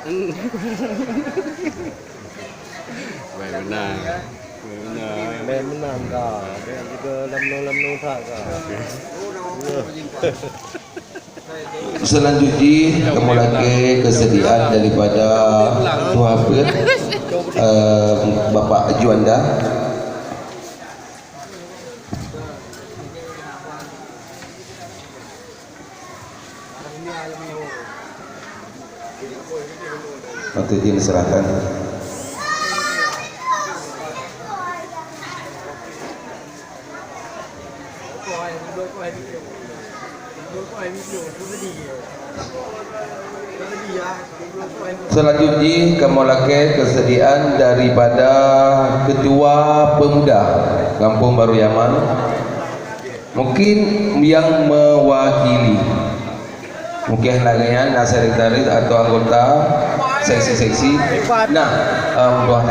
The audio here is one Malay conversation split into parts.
Baik benar. Main menang kah? Dan juga lamnong tak kah? Selanjutnya kamu lagi kesediaan daripada Tuan Hafid Bapak Juanda. Patut diserahkan. Selanjutnya kamu lagi kesediaan daripada Ketua Pemuda Kampung Baru Yaman, mungkin yang mewakili, mungkin lagian sekretaris atau anggota seksi-seksi. Nah, Tuhan.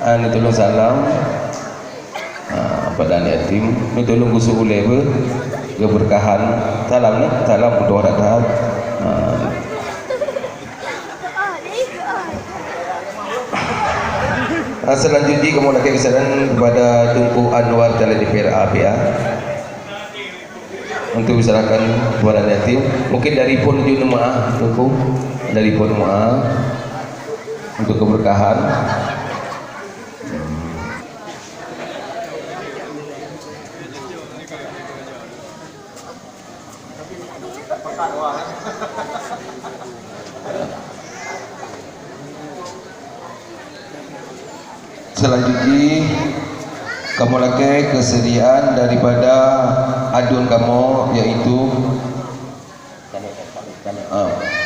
Ini tolong salam pada anak yatim, ini tolong gusuk ulai keberkahan salam berdoa dah. Selanjutnya kamu lagi kesalahan kepada Tunku Anwar Jalil DPR APA untuk diserahkan kepada anak yatim. Mungkin dari pun juga maaf Tunku, dari pun maaf untuk keberkahan. Selanjutnya kamu lagi kesediaan daripada adun kamu, yaitu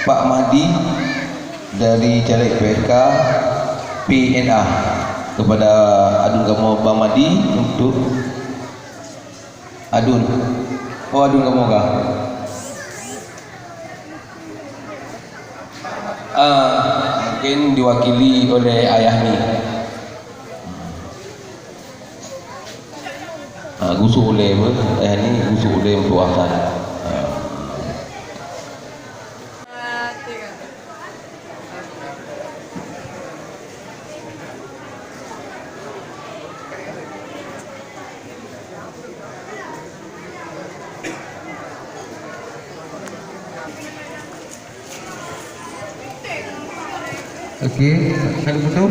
Pak Mahdi dari caleg PK PNA, kepada adun kamu Bang Mahdi untuk adun. Oh, adun kamu kah? Mungkin diwakili oleh ayah ni. Gusuk oleh ni gusuk oleh untuk Hasan. Okey, ada foto?